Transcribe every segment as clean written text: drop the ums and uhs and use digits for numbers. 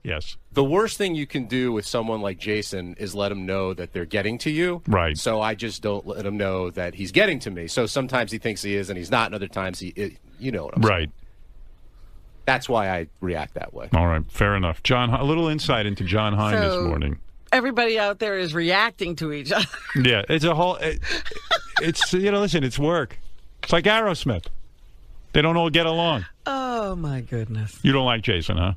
Yes. The worst thing you can do with someone like Jason is let him know that they're getting to you. Right. So I just don't let him know that he's getting to me. So sometimes he thinks he is and he's not, and other times he is. You know what I'm saying. Right. That's why I react that way. All right. Fair enough. John, a little insight into John Hein this morning. Everybody out there is reacting to each other. Yeah. It's a whole... it's, listen, it's work. It's like Aerosmith. They don't all get along. Oh, my goodness. You don't like Jason, huh?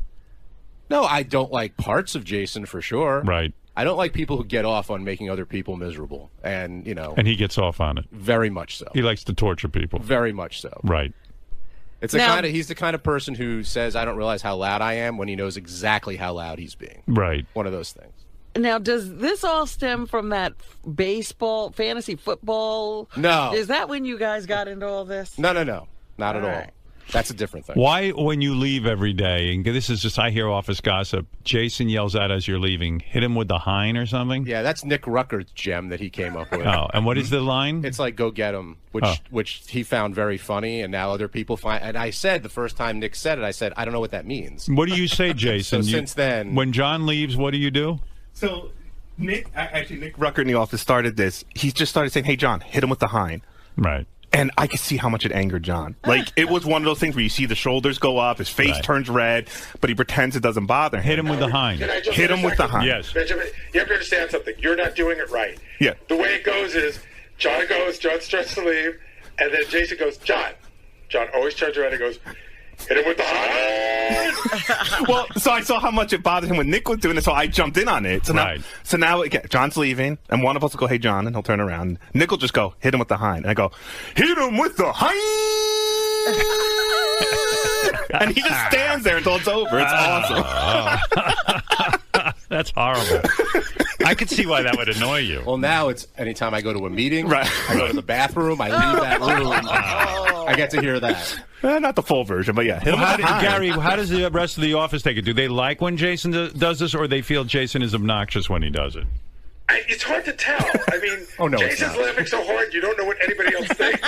No, I don't like parts of Jason for sure. Right. I don't like people who get off on making other people miserable. And, And he gets off on it. Very much so. He likes to torture people. Very much so. Right. It's he's the kind of person who says, I don't realize how loud I am when he knows exactly how loud he's being. Right. One of those things. Now, does this all stem from that baseball, fantasy football? No. Is that when you guys got into all this? No. Not at all. Right. That's a different thing. Why, when you leave every day, and this is just, I hear office gossip, Jason yells out as you're leaving, hit him with the Hein or something? Yeah, that's Nick Rucker's gem that he came up with. Oh, and what is the line? It's like, go get him, which he found very funny, and now other people find. And I said, the first time Nick said it, I said, I don't know what that means. What do you say, Jason? So since then. When John leaves, what do you do? So, Nick Rucker in the office started this. He just started saying, hey, John, hit him with the Hein. Right. And I could see how much it angered John. Like, it was one of those things where you see the shoulders go up, his face turns red, but he pretends it doesn't bother him. Hit him with the Hein. Hit him with the Hein. Yes. Benjamin, you have to understand something. You're not doing it right. Yeah. The way it goes is John starts to leave, and then Jason goes, John. John always turns around and goes, hit him with the Hein. Well, so I saw how much it bothered him when Nick was doing it, so I jumped in on it. So now again, John's leaving, and one of us will go, hey, John, and he'll turn around. Nick will just go, hit him with the Hein. And I go, hit him with the Hein! And he just stands there until it's over. It's awesome. That's horrible. I could see why that would annoy you. Well, now it's anytime I go to a meeting, I go to the bathroom, I leave that room, I get to hear that. Not the full version, but yeah. Gary, how does the rest of the office take it? Do they like when Jason does this, or they feel Jason is obnoxious when he does it? It's hard to tell. I mean, Jason's laughing so hard, you don't know what anybody else thinks.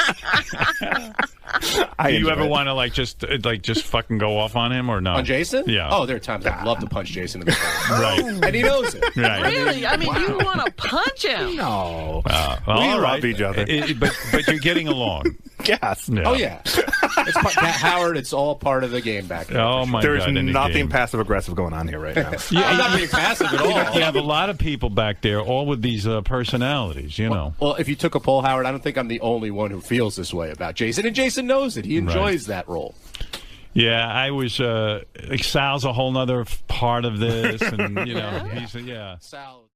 Do you ever want to just fucking go off on him or no? On Jason? Yeah. Oh, there are times I'd love to punch Jason in the face. Right. And he knows it. Right. Really? I mean, you want to punch him? No. We love each other. But you're getting along. Yes. Yeah. Oh, yeah. Howard, it's all part of the game back there. Oh, my There's God. There's nothing passive-aggressive going on here right now. I'm not being passive at all. You have a lot of people back there, all with these personalities, know. Well, if you took a poll, Howard, I don't think I'm the only one who feels this way about Jason. And Jason knows it. He enjoys that role. Yeah, I was, Sal's a whole nother part of this. And, he's, Sal.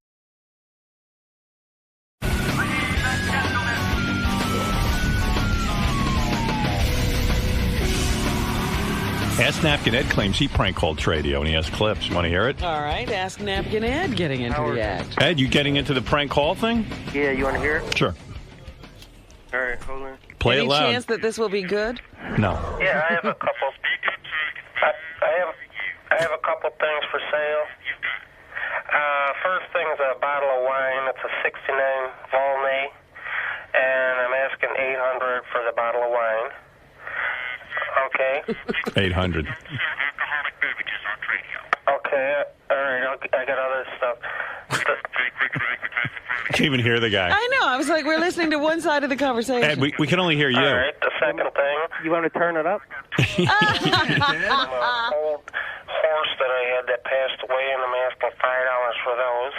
Ask Napkin Ed claims he prank called Tradio, and he has clips. You want to hear it? All right, Ask Napkin Ed getting into the act. Ed, you getting into the prank call thing? Yeah, you want to hear it? Sure. All right, hold on. Play Any it loud. chance that this will be good? No. Yeah, I have a couple. I have a couple things for sale. First thing's a bottle of wine. It's a '69 Volnay, and I'm asking $800 for the bottle of wine. Okay. 800. Okay. All right. I got other stuff. Can't even hear the guy. I know. I was like, we're listening to one side of the conversation. Ed, we can only hear you. All right. The second thing. You want to turn it up? I'm an old horse that I had that passed away, and I'm asking $5 for those.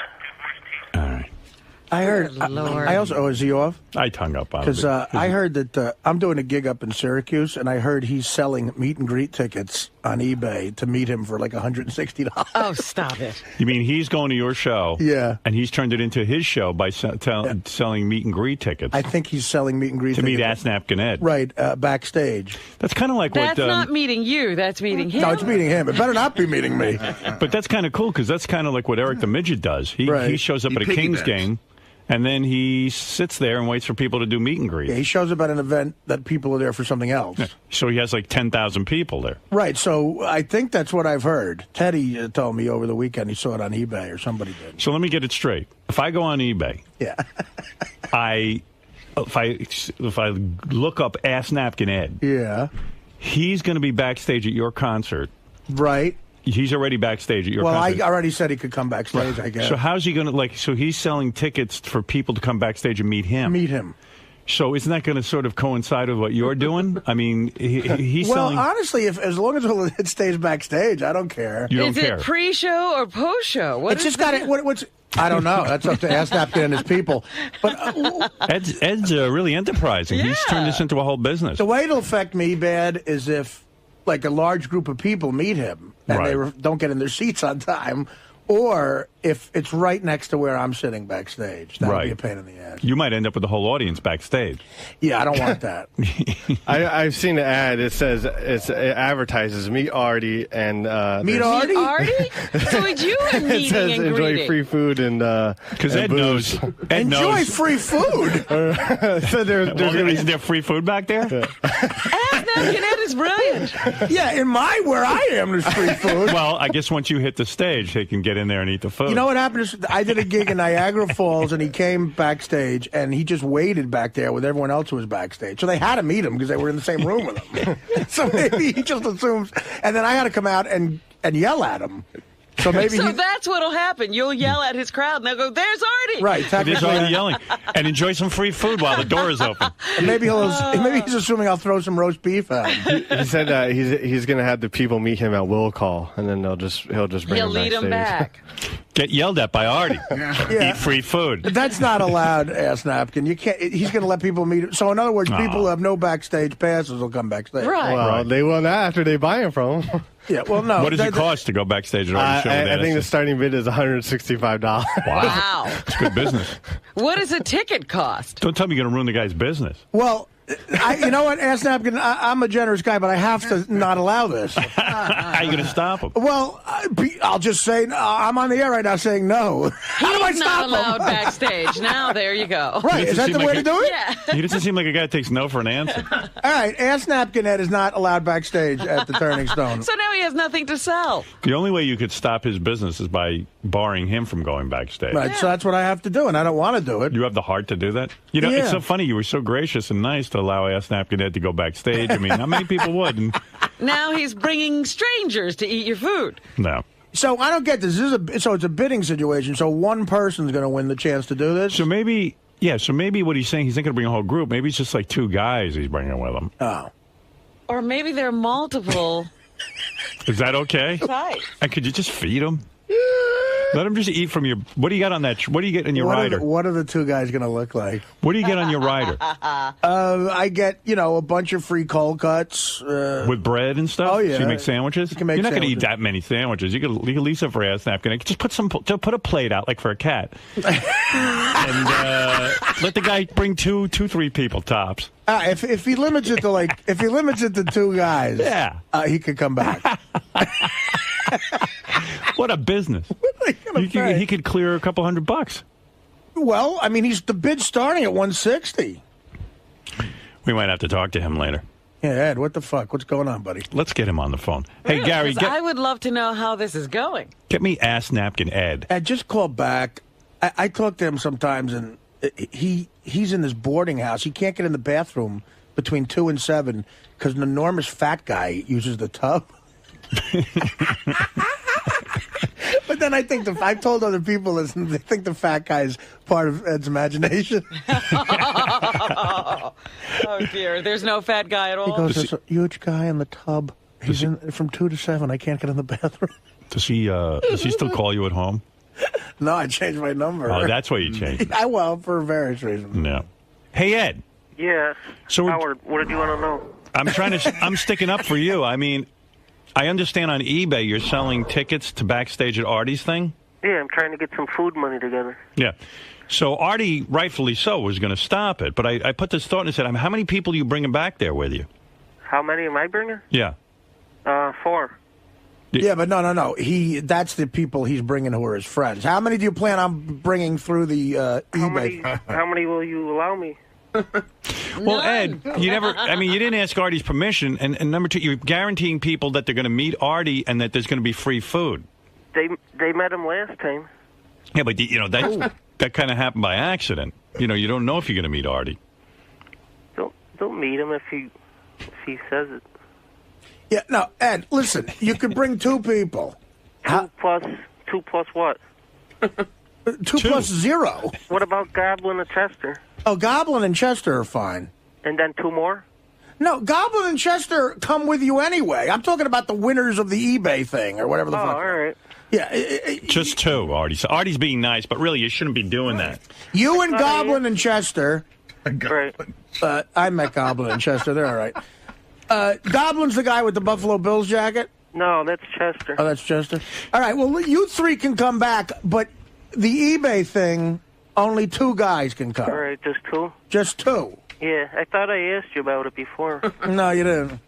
All right. I heard. Lord. I also. Oh, is he off? I hung up on Because I heard that I'm doing a gig up in Syracuse, and I heard he's selling meet and greet tickets on eBay to meet him for like $160. Stop it. You mean he's going to your show? Yeah. And he's turned it into his show by selling meet and greet tickets. I think he's selling meet and greet to tickets. meet Ask Napkin Ed. Right, backstage. That's kind of like That's what... not meeting you. That's meeting him. No, it's meeting him. It better not be meeting me. But that's kind of cool, because that's kind of like what Eric the Midget does. He shows up at a Kings game, and then he sits there and waits for people to do meet and greet. Yeah, he shows up at an event that people are there for something else. Yeah. So he has like 10,000 people there. Right, so I think that's what I've heard. Teddy told me over the weekend he saw it on eBay, or somebody did. So let me get it straight. If I go on eBay, if I look up Ask Napkin Ed, yeah, he's going to be backstage at your concert. Right. He's already backstage at your concert. I already said he could come backstage, I guess. So how's he going to, so he's selling tickets for people to come backstage and meet him. Meet him. So isn't that going to sort of coincide with what you're doing? I mean, he's selling... Well, honestly, as long as it stays backstage, I don't care. You don't care. Is it pre-show or post-show? It's just got it. What's... I don't know. That's up to Ask Napkin and his people. But Ed's really enterprising. He's turned this into a whole business. The way it'll affect me bad is if, like, a large group of people meet him and they don't get in their seats on time, or if it's right next to where I'm sitting backstage. That would be a pain in the ass. You might end up with the whole audience backstage. Yeah, I don't want that. I've seen an ad. It says it advertises meet Artie and meet Artie. So it's you and meeting it says and enjoy greeting. free food and because Ed knows. Enjoy free food. So isn't there free food back there? Napkin Ed is brilliant. Yeah, in where I am, there's free food. Well, I guess once you hit the stage, they can get in there and eat the food. You know what happened? I did a gig in Niagara Falls, and he came backstage, and he just waited back there with everyone else who was backstage. So they had to meet him because they were in the same room with him. So maybe he just assumes. And then I had to come out and yell at him. So maybe that's what'll happen. You'll yell at his crowd, and they'll go, "There's Artie!" Right, there's Artie yelling, and enjoy some free food while the door is open. And maybe he's assuming I'll throw some roast beef at him. He said he's going to have the people meet him at will call, and then he'll just bring him backstage. He'll lead him back. Get yelled at by Artie. Eat free food. That's not allowed, Ass Napkin. You can't. He's going to let people meet him. So in other words, people who have no backstage passes will come backstage. Right. Well, they will not after they buy him from him. Yeah, well, no. What does it cost to go backstage at Artie's show? I think the starting bid is $165. Wow. It's good business. What does a ticket cost? Don't tell me you're going to ruin the guy's business. Well, you know what, Ask Napkin, I'm a generous guy, but I have to not allow this. How are you going to stop him? Well, I'll just say, I'm on the air right now saying no. How do I He's stop not allowed him? backstage. Now, there you go. Right, is that the way to do it? Yeah. He doesn't seem like a guy that takes no for an answer. All right, Ask Napkin Ed is not allowed backstage at the Turning Stone. So now he has nothing to sell. The only way you could stop his business is by barring him from going backstage. Right, so that's what I have to do, and I don't want to do it. You have the heart to do that? You know, it's so funny. You were so gracious and nice to allow Ask Napkin Ed to go backstage. I mean, how many people would? And now he's bringing strangers to eat your food. No. So I don't get this. So it's a bidding situation. So one person's going to win the chance to do this? So maybe what he's saying, he's not going to bring a whole group. Maybe it's just like two guys he's bringing with him. Oh. Or maybe there are multiple. Is that okay? Right. And could you just feed him? Let him just eat from your... What do you got on that? What do you get in your rider? What are the two guys going to look like? What do you get on your rider? I get, a bunch of free cold cuts. With bread and stuff? Oh, yeah. So you make sandwiches? You can make You're not going to eat sandwiches. that many sandwiches. You could leave some for Ass Napkin. Just put a plate out, like for a cat. And let the guy bring three people, tops. If he limits it to two guys, he could come back. What a business. He could clear a couple $100. Well, I mean, the bid's starting at $160. We might have to talk to him later. Yeah, Ed, what the fuck? What's going on, buddy? Let's get him on the phone. Really? Hey, Gary, I would love to know how this is going. Get me Ass Napkin Ed. Ed, just call back. I talk to him sometimes, and he's in this boarding house. He can't get in the bathroom between 2 and 7 because an enormous fat guy uses the tub. But then I think I've told other people this, and they think the fat guy is part of Ed's imagination. Oh dear, there's no fat guy at all. He goes, "There's a huge guy in the tub. He's in from 2 to 7. I can't get in the bathroom." Does he still call you at home? No, I changed my number. Oh, that's why you changed. Well, for various reasons. No. Hey, Ed. Yes. So Howard, what did you want to know? I'm sticking up for you. I mean, I understand on eBay you're selling tickets to backstage at Artie's thing. Yeah, I'm trying to get some food money together. Yeah. So Artie, rightfully so, was going to stop it. But I put this thought and I said, how many people are you bringing back there with you? How many am I bringing? Yeah. 4. Yeah, but no. That's the people he's bringing who are his friends. How many do you plan on bringing through the eBay? How many will you allow me? Well, Ed, you didn't ask Artie's permission. And number two, you're guaranteeing people that they're going to meet Artie and that there's going to be free food. They met him last time. Yeah, but, that kind of happened by accident. You don't know if you're going to meet Artie. Don't meet him if he says it. Yeah, no, Ed, listen, you could bring 2 people. Two plus what? 2 plus 0. What about Goblin and Chester? Oh, Goblin and Chester are fine. And then 2 more? No, Goblin and Chester come with you anyway. I'm talking about the winners of the eBay thing or whatever the fuck. All right. Yeah. Just 2, Artie. So Artie's being nice, but really you shouldn't be doing that. You and Goblin and Chester. Right. I met Goblin and Chester. They're all right. Goblin's the guy with the Buffalo Bills jacket? No, that's Chester. Oh, that's Chester? All right, well, you 3 can come back, but the eBay thing, only 2 guys can come. All right, just 2? Just 2. Yeah, I thought I asked you about it before. No, you didn't.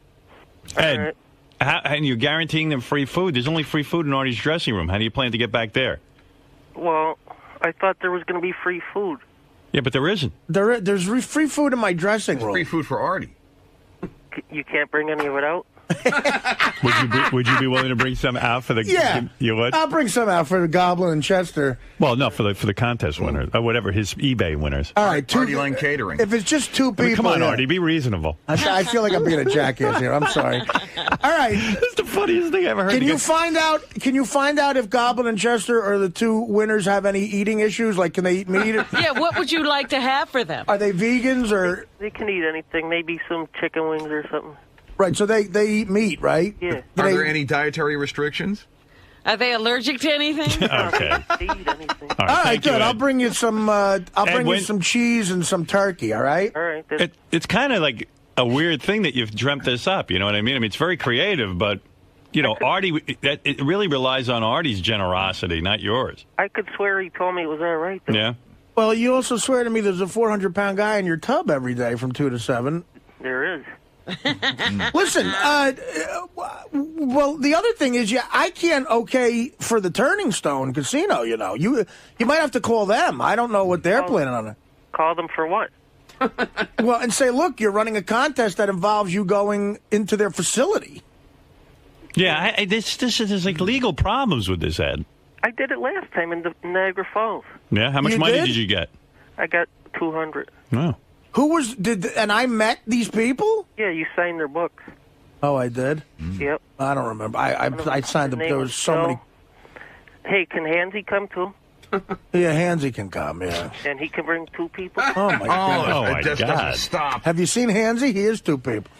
Ed, and you're guaranteeing them free food. There's only free food in Artie's dressing room. How do you plan to get back there? Well, I thought there was going to be free food. Yeah, but there isn't. There's free food in my dressing room. Free food for Artie. You can't bring any of it out? Would you be willing to bring some out for the? Yeah, you would. I'll bring some out for the Goblin and Chester. Well, no, for the contest winners or whatever his eBay winners. All right, Artie Line Catering. If it's just 2 people, Come on, yeah. Artie, be reasonable. I feel like I'm being a jackass here. I'm sorry. All right, That's the funniest thing I ever heard. Can you find out? Can you find out if Goblin and Chester or the 2 winners have any eating issues? Like, can they eat meat? Yeah, what would you like to have for them? Are they vegans or? They can eat anything. Maybe some chicken wings or something. Right, so they eat meat, right? Yeah. Are there any dietary restrictions? Are they allergic to anything? Okay. They eat anything. All right, thank you, good. Ed. I'll bring you some. You some cheese and some turkey. All right. All right. It's kind of like a weird thing that you've dreamt this up. You know what I mean? I mean, it's very creative, but you know, Artie. It really relies on Artie's generosity, not yours. I could swear he told me it was all right, though. Yeah. Well, you also swear to me there's a 400-pound guy in your tub every day from 2 to 7. There is. Listen, well, the other thing is, I can't for the Turning Stone Casino. You know, you might have to call them. I don't know what they're planning on. Call them for what? Well, and say, look, you're running a contest that involves you going into their facility. Yeah, there's like legal problems with this, Ed. I did it last time in Niagara Falls. Yeah, how much money did you get? I got $200. No. And I met these people? Yeah, you signed their books. Oh, I did? Yep. I don't remember. I signed them. There was so many. Hey, can Hansy come too? Yeah, Hansy can come, yeah. And he can bring 2 people? Oh, my God. Oh, my just God. doesn't stop. Have you seen Hansy? He is 2 people.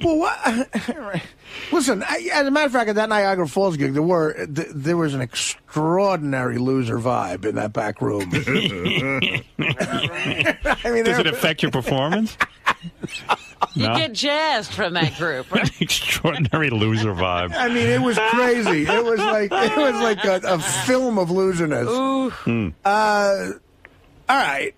Well, what? Listen, as a matter of fact, at that Niagara Falls gig, there was an extraordinary loser vibe in that back room. I mean, does it affect your performance? You No? get jazzed from that group, right? Extraordinary loser vibe. I mean, it was crazy. It was like a film of loserness. Ooh. All right.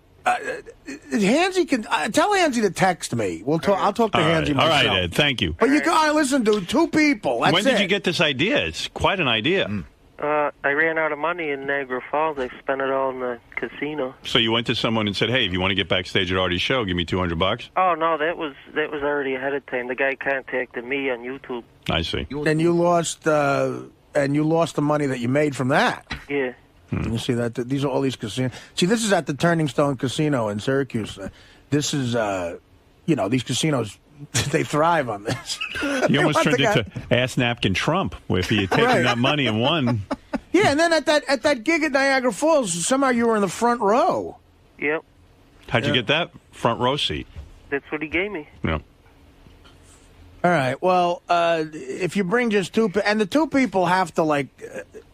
Hansy can tell Hansy to text me. I'll talk to Hansy myself. All right, Ed. Thank you. But you got listen to 2 people. That's When did it. you get this idea? It's quite an idea. I ran out of money in Niagara Falls. I spent it all in the casino. So you went to someone and said, "Hey, if you want to get backstage at Artie's show, give me $200." Oh no, that was already ahead of time. The guy contacted me on YouTube. I see. And you lost the money that you made from that. Yeah. You see that? These are all these casinos. See, this is at the Turning Stone Casino in Syracuse. This is, these casinos, they thrive on this. You almost turned into Ass Napkin Trump if you had taken that money and won. Yeah, and then at that gig at Niagara Falls, somehow you were in the front row. Yep. How'd you get that front row seat? That's what he gave me. Yeah. All right. Well, if you bring just 2, and the 2 people have to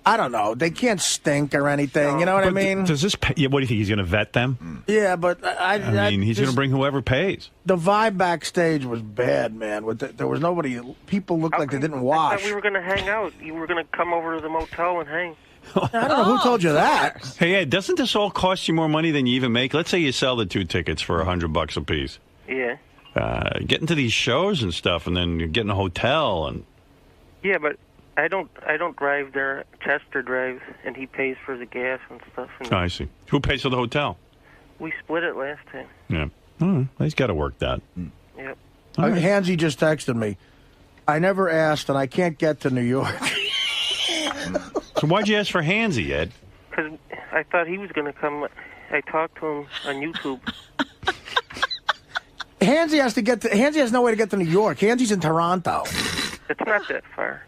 I don't know, they can't stink or anything. You know what I mean? Does this? What do you think? He's going to vet them? Yeah, but I mean, he's going to bring whoever pays. The vibe backstage was bad, man. There was nobody. People looked like they didn't I wash. thought we were going to hang out. You were going to come over to the motel and hang. I don't know who told you that. Hey, Ed, doesn't this all cost you more money than you even make? Let's say you sell the 2 tickets for $100 a piece. Yeah. Getting to these shows and stuff, and then you're getting a hotel and. Yeah, but I don't drive there. Chester drives, and he pays for the gas and stuff. And Oh, I see. Who pays for the hotel? we split it last time. Yeah. He's got to work that. Yep. Hansy just texted me. I never asked, and I can't get to New York. So why'd you ask for Hansy, Ed? Because I thought he was going to come. I talked to him on YouTube. Hansy has no way to get to New York. Hansy's in Toronto. It's not that far.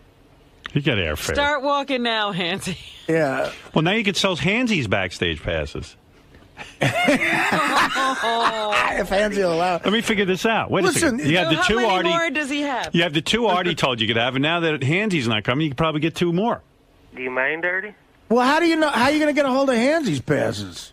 You got airfare. Start walking now, Hansy. Yeah. Well, now you could sell Hansy's backstage passes. If Hansy will allow. Let me figure this out. Wait a second. You have the how two many Artie. more does he have? You have the two Artie told you could have, and now that Hansy's not coming, you could probably get two more. Do you mind, Artie? Well, how do you know? How are you going to get a hold of Hansy's passes?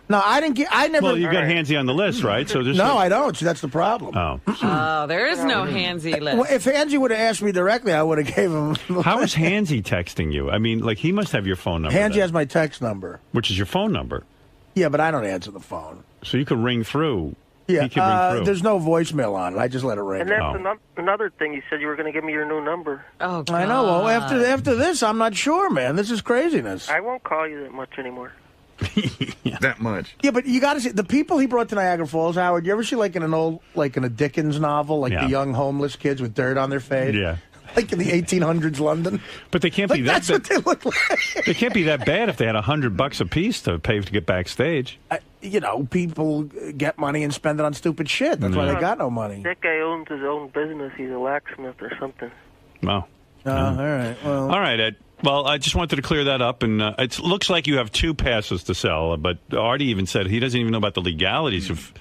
No, I didn't get. I never. Well, you got Hansy on the list, right? So there's no, I don't. See, that's the problem. Oh, there is no Hansy list. Well, if Hansy would have asked me directly, I would have gave him. How is Hansy texting you? I mean, like he must have your phone number. Hansy then, has my text number. which is your phone number. Yeah, but I don't answer the phone. So you could ring through. Yeah, he could ring through. there's no voicemail on it. I just let it ring. And that's another thing. You said you were going to give me your new number. Oh, God. I know. Well, after this, I'm not sure, man. This is craziness. I won't call you that much anymore. That much. Yeah, but you got to see the people he brought to Niagara Falls. Howard, you ever see like in a Dickens novel, like the young homeless kids with dirt on their face? Yeah. Like in the 1800s London. But they can't be that. That's what they look like. They can't be that bad if they had $100 a piece to pay to get backstage. People get money and spend it on stupid shit. That's why they got no money. That guy owns his own business. He's a locksmith or something. Wow. All right. Well. All right, Ed. Well, I just wanted to clear that up, and it looks like you have two passes to sell. But Artie even said he doesn't even know about the legalities of,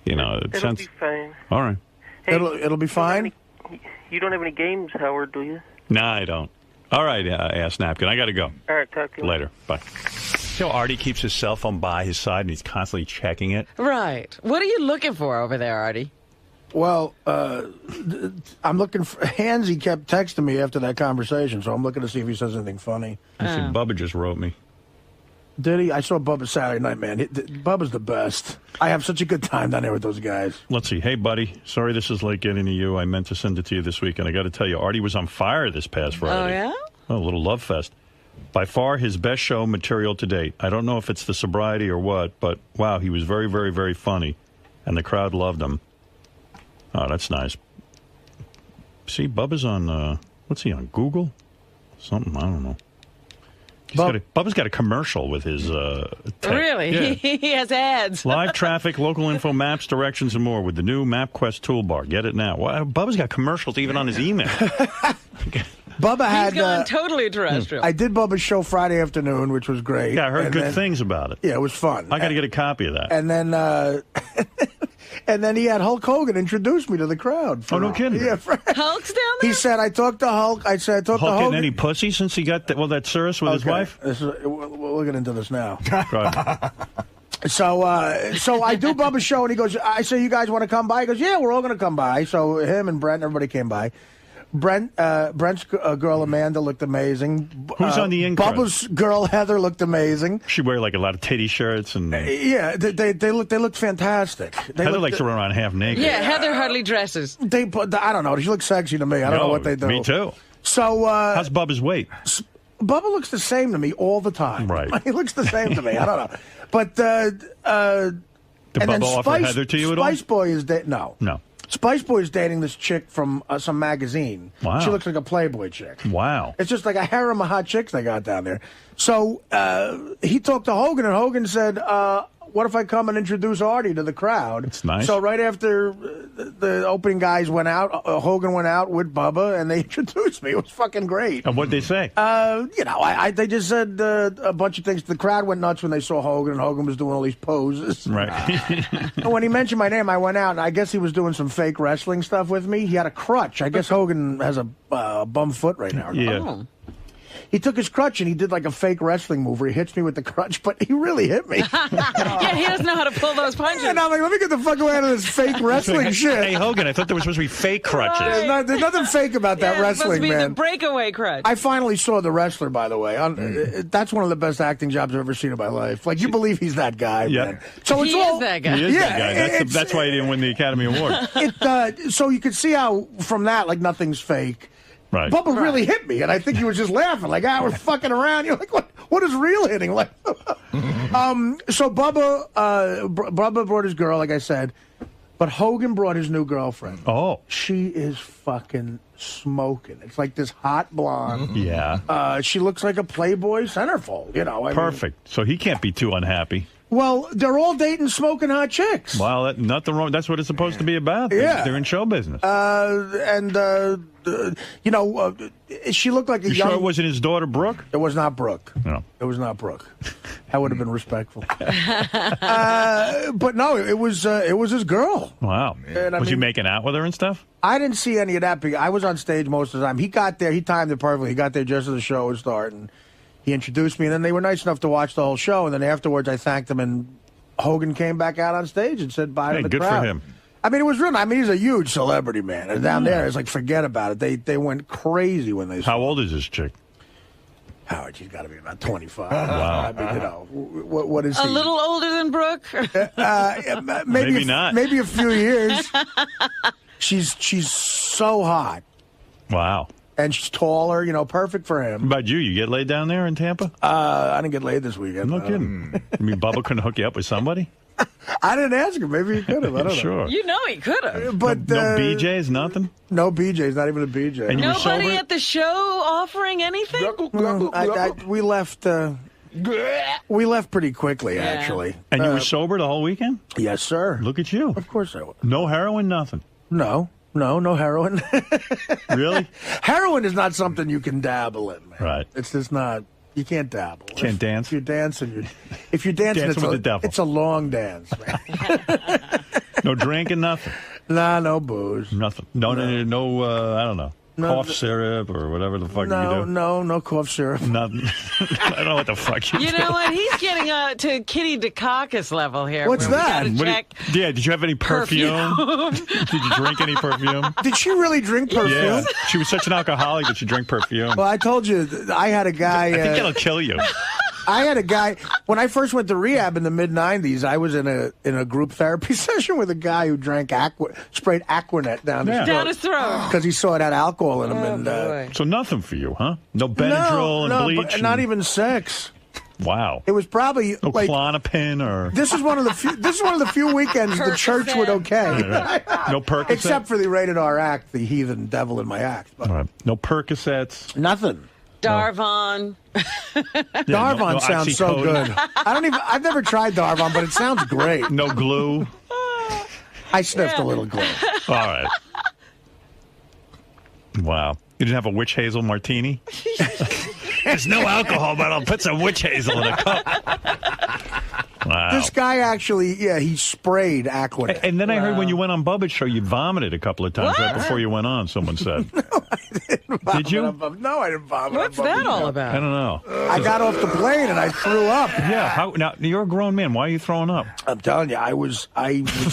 It'll be fine. All right. Hey, it'll be fine. You don't have any games, Howard, do you? No, I don't. All right, Ass Napkin. I got to go. All right, talk to you later. Bye. Artie keeps his cell phone by his side, and he's constantly checking it. Right. What are you looking for over there, Artie? Well, I'm looking for. Hansy kept texting me after that conversation, so I'm looking to see if he says anything funny. I see Bubba just wrote me. Did he? I saw Bubba Saturday night, man. Bubba's the best. I have such a good time down there with those guys. Let's see. Hey, buddy. Sorry this is late getting to you. I meant to send it to you this week, and I got to tell you, Artie was on fire this past Friday. Oh, yeah? Oh, a little love fest. By far his best show material to date. I don't know if it's the sobriety or what, but wow, he was very, very, very funny, and the crowd loved him. Oh, that's nice. See, Bubba's on, what's he on, Google? Something, I don't know. Bubba's got a commercial with his Really? Yeah. He has ads. Live traffic, local info, maps, directions, and more with the new MapQuest toolbar. Get it now. Wow, Bubba's got commercials even on his email. Bubba had. He's gone totally terrestrial. I did Bubba's show Friday afternoon, which was great. Yeah, I heard good things about it. Yeah, it was fun. I got to get a copy of that. And then, and then he had Hulk Hogan introduce me to the crowd. Oh, no kidding. Yeah, Hulk's down there? He said, I talked to Hulk. I said, I talked to Hulk Hogan. getting any pussy since he got that Cirrus with his wife? We'll get into this now. Right. So I do Bubba's show, and he goes, I say, you guys want to come by? He goes, yeah, we're all going to come by. So him and Brent and everybody came by. Brent's girl Amanda looked amazing. Who's on the in-crowd? Bubba's girl Heather looked amazing. She wear like a lot of titty shirts and. Yeah, they looked fantastic. Heather likes to run around half naked. Yeah, Heather hardly dresses. I don't know. She looks sexy to me. I don't know what they do. Me too. So how's Bubba's weight? Bubba looks the same to me all the time. Right. He looks the same to me. I don't know. But did and Bubba then offer Heather to you at all? Spice Boy is no. Spice Boy is dating this chick from some magazine. Wow. She looks like a Playboy chick. Wow. It's just like a harem of hot chicks they got down there. So he talked to Hogan, and Hogan said, what if I come and introduce Artie to the crowd? It's nice. So right after the opening guys went out, Hogan went out with Bubba, and they introduced me. It was fucking great. And what'd they say? They just said a bunch of things. The crowd went nuts when they saw Hogan, and Hogan was doing all these poses. Right. And when he mentioned my name, I went out, and I guess he was doing some fake wrestling stuff with me. He had a crutch. I guess Hogan has a bum foot right now. Yeah. Oh. He took his crutch and he did like a fake wrestling move where he hits me with the crutch, but he really hit me. Yeah, he doesn't know how to pull those punches. And I'm like, let me get the fuck away out of this fake wrestling shit. Hey, Hogan, I thought there was supposed to be fake crutches. Right. There's nothing fake about that It's supposed to wrestling, be man. the breakaway crutch. I finally saw The Wrestler, by the way. That's one of the best acting jobs I've ever seen in my life. Like, you believe he's that guy, Yep. man. So He is that guy. He is Yeah, that guy. That's why he didn't win the Academy Award. So you could see how, from that, like, nothing's fake. Right. Bubba really hit me, and I think he was just laughing, like, we're fucking around. You're like, what is real hitting? Like, so Bubba brought his girl, like I said, but Hogan brought his new girlfriend. Oh. She is fucking smoking. It's like this hot blonde. Yeah. She looks like a Playboy centerfold, you know. Perfect. So he can't be too unhappy. Well, they're all dating smoking hot chicks. Well, nothing wrong. That's what it's supposed to be about. Yeah. They're in show business. She looked like a you young... sure it wasn't his daughter, Brooke? It was not Brooke. No. It was not Brooke. That would have been respectful. But no, it was his girl. Wow. Was he making out with her and stuff? I didn't see any of that. I was on stage most of the time. He got there. He timed it perfectly. He got there just as the show was starting. He introduced me, and then they were nice enough to watch the whole show. And then afterwards, I thanked him, and Hogan came back out on stage and said bye to the good crowd. for him. I mean, it was real. I mean, he's a huge celebrity, man. And down there, it's like, forget about it. They went crazy when they saw How old is this chick? Howard, she's got to be about 25. Wow. I mean, what is he? A little older than Brooke? Maybe not. Maybe a few years. She's so hot. Wow. And she's taller, perfect for him. What about you? You get laid down there in Tampa? I didn't get laid this weekend. No kidding. I mean, Bubba couldn't hook you up with somebody? I didn't ask him. Maybe he could have. I don't know. Sure. You know he could have. But no BJs, nothing? No BJs, not even a BJ. And you were Nobody sober? at the show offering anything? We left. We left pretty quickly, actually. And you were sober the whole weekend? Yes, sir. Look at you. Of course I was. No heroin, nothing? No heroin. Really? Heroin is not something you can dabble in, man. Right. It's just not. You can't dabble. Can't dance? If you're dancing, Dancing with the devil. It's a long dance, man. No drinking, nothing? Nah, no booze. Nothing. No, I don't know. Cough syrup or whatever the fuck you do. No cough syrup. Nothing. I don't know what the fuck you do. You know what? He's getting to Kitty Dukakis level here. What's that? Did you have any perfume? Did you drink any perfume? Did she really drink perfume? Yeah. She was such an alcoholic that she drank perfume. Well, I told you, I had a guy... I think it'll kill you. I had a guy when I first went to rehab in the mid-'90s. I was in a group therapy session with a guy who drank sprayed Aquanet down his throat because he saw it had alcohol in him. So nothing for you, huh? No Benadryl and bleach, but not even sex. Wow. It was probably no Klonopin or. This is one of the few weekends the church would okay. No Percocets, except for the rated R act, the heathen devil in my act. But right. No Percocets. Nothing. Darvon. Darvon sounds so good. I've never tried Darvon, but it sounds great. No glue. I sniffed a little glue. All right. Wow. You didn't have a witch hazel martini? There's no alcohol, but I'll put some witch hazel in a cup. Wow. This guy actually, he sprayed Aquanet. And then I heard when you went on Bubba's show, you vomited a couple of times right before you went on, someone said. No, I didn't vomit. Did you? No, I didn't vomit. What's that all about? I don't know. I got off the plane and I threw up. Yeah. Now, you're a grown man. Why are you throwing up? I'm telling you, I was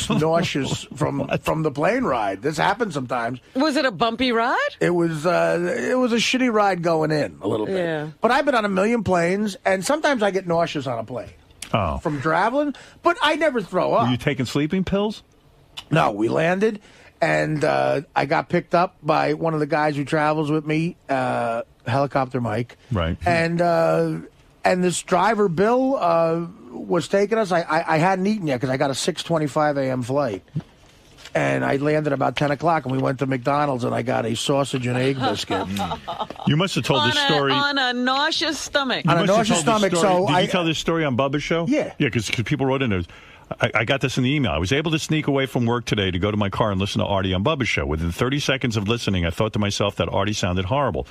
nauseous from the plane ride. This happens sometimes. Was it a bumpy ride? It was a shitty ride going in a little bit. Yeah. But I've been on a million planes, and sometimes I get nauseous on a plane. Oh. From traveling, but I never throw up. Were you taking sleeping pills? No, we landed, and I got picked up by one of the guys who travels with me, Helicopter Mike. Right. And this driver, Bill, was taking us. I hadn't eaten yet because I got a 6:25 a.m. flight. And I landed about 10 o'clock, and we went to McDonald's, and I got a sausage and egg biscuit. You must have told this story. On a nauseous stomach. On a nauseous stomach. So Did you tell this story on Bubba's show? Yeah. Yeah, because people wrote in there. I got this in the email. I was able to sneak away from work today to go to my car and listen to Artie on Bubba's show. Within 30 seconds of listening, I thought to myself that Artie sounded horrible.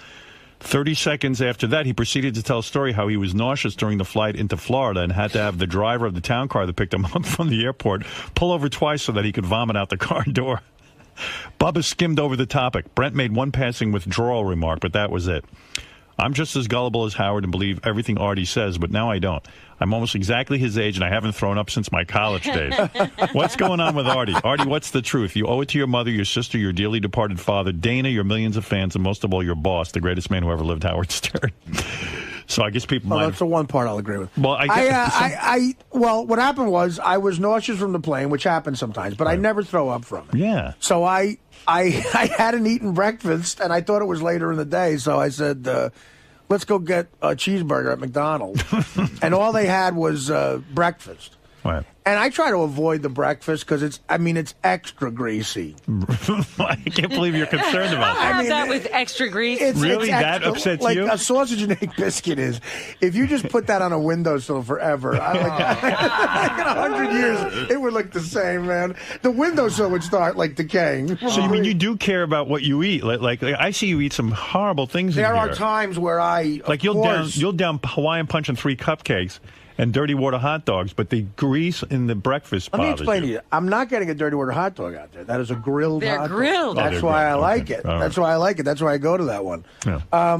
30 seconds after that, he proceeded to tell a story how he was nauseous during the flight into Florida and had to have the driver of the town car that picked him up from the airport pull over twice so that he could vomit out the car door. Bubba skimmed over the topic. Brent made one passing withdrawal remark, but that was it. I'm just as gullible as Howard and believe everything Artie says, but now I don't. I'm almost exactly his age, and I haven't thrown up since my college days. What's going on with Artie? Artie, what's the truth? You owe it to your mother, your sister, your dearly departed father, Dana, your millions of fans, and most of all, your boss, the greatest man who ever lived, Howard Stern. So I guess people might... That's the one part I'll agree with. Well, well, what happened was I was nauseous from the plane, which happens sometimes, but I never throw up from it. Yeah. So I hadn't eaten breakfast, and I thought it was later in the day, so I said... let's go get a cheeseburger at McDonald's. And all they had was breakfast. Right. And I try to avoid the breakfast because it's extra greasy. I can't believe you're concerned about that. I mean, that with extra grease. Really? That upsets you? Like a sausage and egg biscuit is. If you just put that on a windowsill forever, like in 100 years, it would look the same, man. The windowsill would start like decaying. So you mean you do care about what you eat? Like I see you eat some horrible things. There in are here. times where you'll down Hawaiian Punch and 3 cupcakes and dirty water hot dogs, but the grease in the breakfast bothers you. Let me explain to you. I'm not getting a dirty water hot dog out there. That is a grilled hot dog. They're grilled. That's why I like it. All That's right. why I like it. That's why I go to that one. Yeah.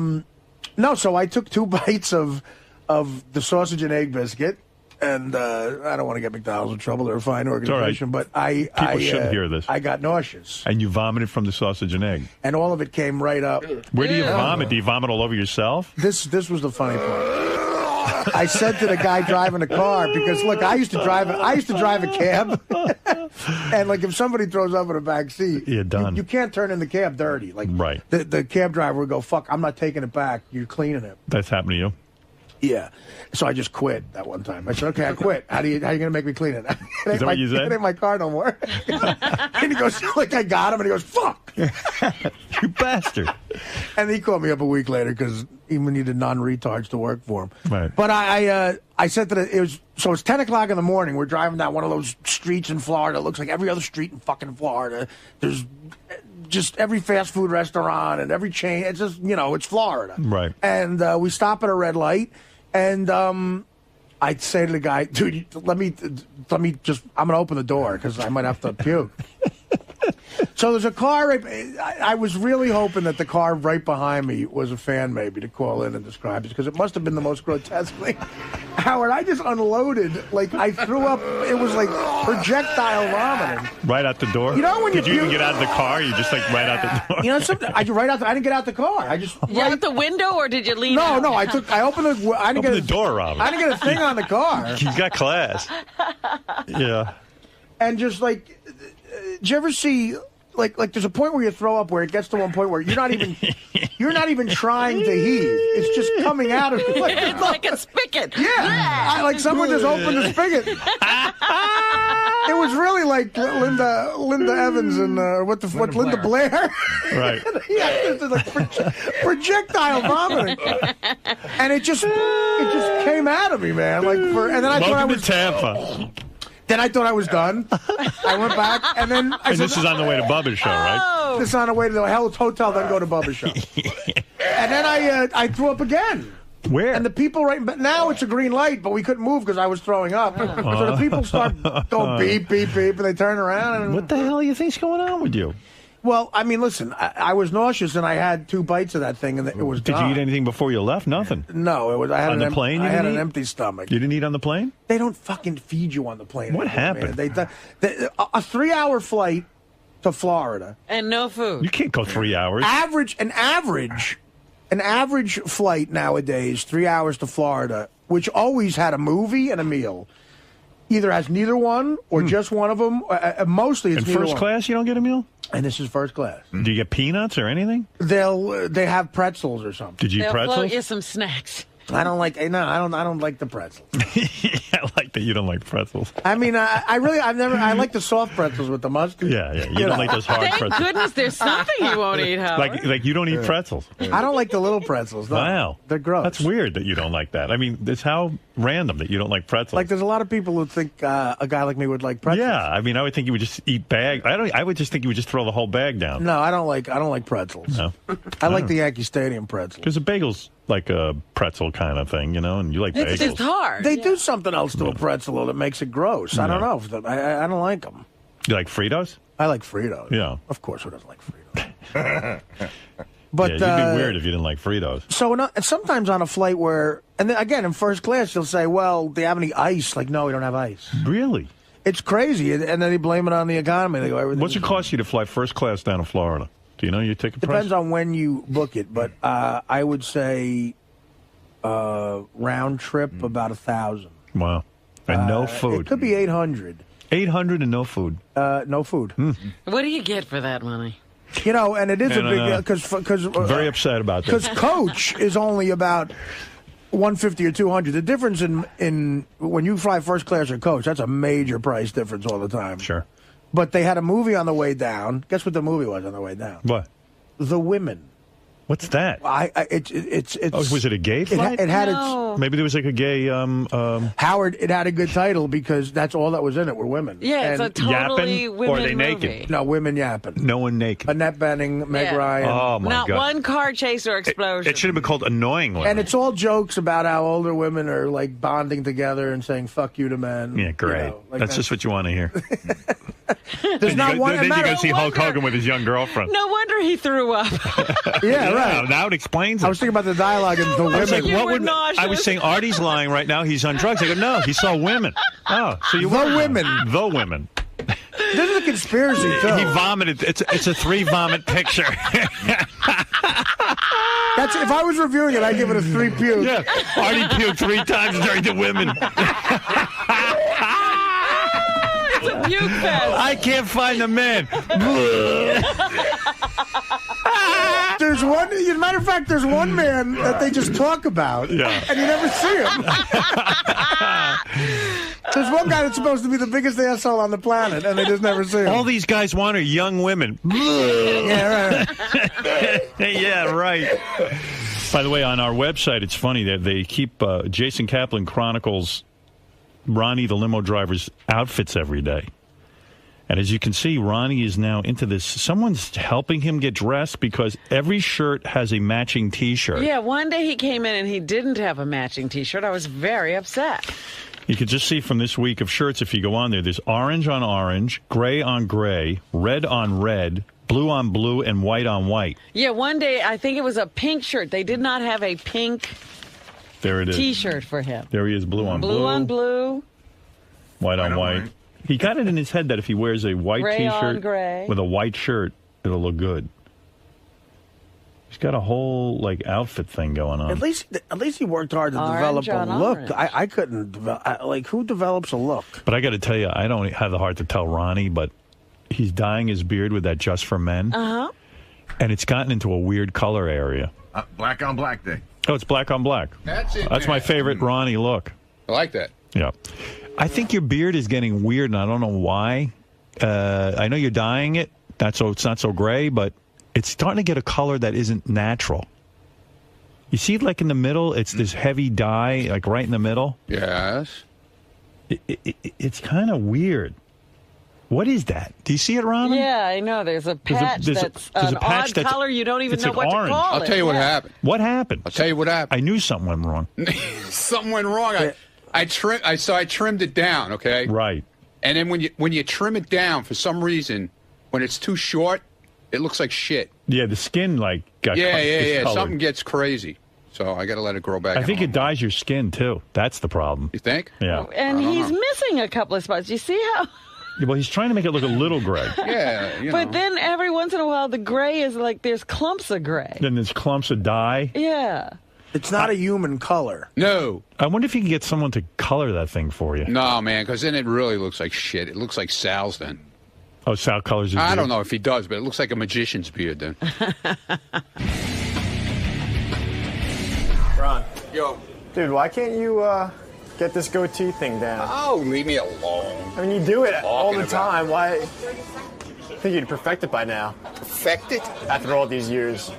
No, so I took 2 bites of the sausage and egg biscuit, and I don't want to get McDonald's in trouble. They're a fine organization, but People shouldn't hear this. I got nauseous. And you vomited from the sausage and egg. And all of it came right up. Where do you vomit? Do you vomit all over yourself? This was the funny part. I said to the guy driving the car, because look, I used to drive a cab, and like if somebody throws up in the back seat, you're done. You can't turn in the cab dirty. Like right. The cab driver would go, "Fuck, I'm not taking it back. You're cleaning it." That's happened to you. Yeah. So I just quit that one time. I said, "Okay, I quit. How are you going to make me clean it?" Is that what you said? It ain't my car no more. And he goes, like, I got him, and he goes, "Fuck." You bastard. And he called me up a week later because he needed non-retards to work for him. Right. But I said that it's 10 o'clock in the morning. We're driving down one of those streets in Florida. It looks like every other street in fucking Florida. There's just every fast food restaurant and every chain. It's just, it's Florida. Right. And we stop at a red light, and I'd say to the guy, "Dude, let me just, I'm going to open the door because I might have to puke." So there's a car. I was really hoping that the car right behind me was a fan, maybe, to call in and describe it, because it must have been the most grotesque thing. Howard, I just unloaded. Like, I threw up. It was like projectile vomiting. Right out the door? When Did you even get out of the car? You just like right out the door? Something. I didn't get out the car. I just. Out the window, or did you lean out? No. I opened the. I didn't Open get the door, Robin. I didn't get a thing on the car. You got class. Yeah. And just like, did you ever see? Like there's a point where you throw up where it gets to one point where you're not even trying to heave. It's just coming out of you. It's like a spigot. Yeah. Like someone just opened the spigot. It was really like Linda Evans and Linda Blair. Right. Yeah, this is like projectile vomiting. And it just came out of me, man. And then I thought I was Tampa. Then I thought I was done. I went back, and then I said, this is on the way to Bubba's show, right? This is on the way to the Hell's Hotel, then go to Bubba's show. And then I threw up again. Where? And the people but now it's a green light, but we couldn't move because I was throwing up. So the people start going beep, beep, beep, and they turn around. And, what the hell do you think's going on with you? Well, I mean, listen, I was nauseous, and I had 2 bites of that thing, and it was Did gone. you eat anything before you left? Nothing. No, it was. I had on the plane. I had an empty stomach. You didn't eat on the plane? They don't fucking feed you on the plane. What happened? Man. A 3-hour flight to Florida, and no food. You can't go 3 hours. An average flight nowadays, 3 hours to Florida, which always had a movie and a meal. Either has neither one or just one of them. Mostly it's in neither first one. class, you don't get a meal? And this is first class. Do you get peanuts or anything? They have pretzels or something. Did you eat They'll pretzels? float you some snacks. I don't like the pretzels. I like that you don't like pretzels. I mean, I like the soft pretzels with the mustard. Yeah. You don't like those hard Thank pretzels. goodness there's something you won't eat, Howard. Like you don't eat pretzels. I don't like the little pretzels. No. Wow. They're gross. That's weird that you don't like that. I mean, it's how random that you don't like pretzels. Like, there's a lot of people who think a guy like me would like pretzels. Yeah, I mean, I would think you would just eat bag. I would just think you would just throw the whole bag down. No, I don't like pretzels. No. I like the Yankee Stadium pretzels. Because a bagel's like a pretzel kind of thing, and you like bagels. It's just hard. They do something else to a pretzel that makes it gross. I don't know. I don't like them. You like Fritos? I like Fritos. Yeah. Of course, who doesn't like Fritos? But you'd be weird if you didn't like Fritos. So sometimes on a flight and then again in first class, they'll say, "Well, do you have any ice?" Like, no, we don't have ice. Really? It's crazy, and then they blame it on the economy. They go, everything. What's it cost you to fly first class down to Florida? Do you know your ticket price? Depends on when you book it, but I would say round trip about 1,000. Wow, and no food. It could be 800. 800 and no food. No food. What do you get for that money? And it is a big because very upset about that. Because Coach is only about 150 or 200. The difference in when you fly first class or coach, that's a major price difference all the time. Sure. But they had a movie on the way down. Guess what the movie was on the way down? What? The Women. What's that? It's. Oh, was it a gay flight? It had Maybe there was like a gay. Howard. It had a good title because that's all that was in it were women. Yeah, it's a totally yapping, women or are they movie. naked? No, women yapping. No one naked. Annette Bening, Meg Ryan. Oh my Not God! one car chase or explosion. It should have been called Annoying Women. And it's all jokes about how older women are like bonding together and saying "fuck you" to men. Yeah, great. You know, like that's just what you want to hear. There's not one. Then you go see Hulk wonder- Hogan with his young girlfriend. No wonder he threw up. Yeah, right. Now it explains it. I was thinking about the dialogue in The I was Women. like, You what were would? nauseous. I was saying Artie's lying right now. He's on drugs. I go, no, he saw women. Oh, so you The were Women. The Women. This is a conspiracy too. He vomited. It's a 3 vomit picture. That's if I was reviewing it, I'd give it a 3 puke. Yeah, Artie puked 3 times during The Women. It's a puke fest. I can't find the men. There's one. As a matter of fact, there's one man that they just talk about, and you never see him. There's one guy that's supposed to be the biggest asshole on the planet, and they just never see him. All these guys want are young women. Yeah, right. Yeah, right. By the way, on our website, it's funny that they keep Jason Kaplan chronicles Ronnie the limo driver's outfits every day. And as you can see, Ronnie is now into this. Someone's helping him get dressed because every shirt has a matching T-shirt. Yeah, one day he came in and he didn't have a matching T-shirt. I was very upset. You can just see from this week of shirts, if you go on there's orange on orange, gray on gray, red on red, blue on blue, and white on white. Yeah, one day I think it was a pink shirt. They did not have a pink There it is. T-shirt for him. There he is, blue on blue. Blue on blue. White on white. He got it in his head that if he wears a white Gray on T-shirt gray. with a white shirt, it'll look good. He's got a whole outfit thing going on. At least he worked hard to Orange develop a on look. orange. I couldn't develop. Who develops a look? But I got to tell you, I don't have the heart to tell Ronnie, but he's dyeing his beard with that Just for Men. Uh-huh. And it's gotten into a weird color area. Black on black day. Oh, it's black on black. That's it. That's my favorite Ronnie look. I like that. Yeah. I think your beard is getting weird, and I don't know why. I know you're dyeing it. It's not so gray, but it's starting to get a color that isn't natural. You see it in the middle? It's this heavy dye, right in the middle. Yes. It's kind of weird. What is that? Do you see it, Ron? Yeah, I know. There's a patch that's an odd color. You don't even know what orange. to call it. I'll tell you what happened. What happened? I'll tell you what happened. I knew something went wrong. Something went wrong. I trimmed it down, okay? Right. And then when you trim it down, for some reason, when it's too short, it looks like shit. Yeah, the skin got Yeah. discolored. Something gets crazy. So I got to let it grow back. I think it dyes your skin too. That's the problem. You think? Yeah. And he's missing a couple of spots. You see how? Yeah, well, he's trying to make it look a little gray. Yeah. But then every once in a while, the gray is there's clumps of gray. Then there's clumps of dye. Yeah. It's not a human color. No. I wonder if you can get someone to color that thing for you. No, man, because then it really looks like shit. It looks like Sal's then. Oh, Sal colors his I beard? don't know if he does, but it looks like a magician's beard then. Ron. Yo. Dude, why can't you get this goatee thing down? Oh, leave me alone. I mean, you do it all the about time. Why? I think you'd perfect it by now. Perfect it? After all these years.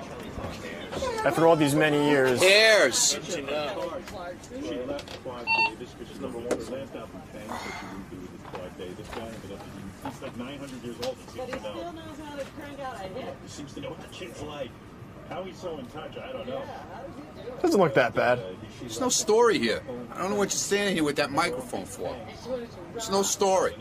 After all these many years. Years. How he's so in touch, I don't know. Doesn't look that bad. There's no story here. I don't know what you're standing here with that microphone for. There's no story.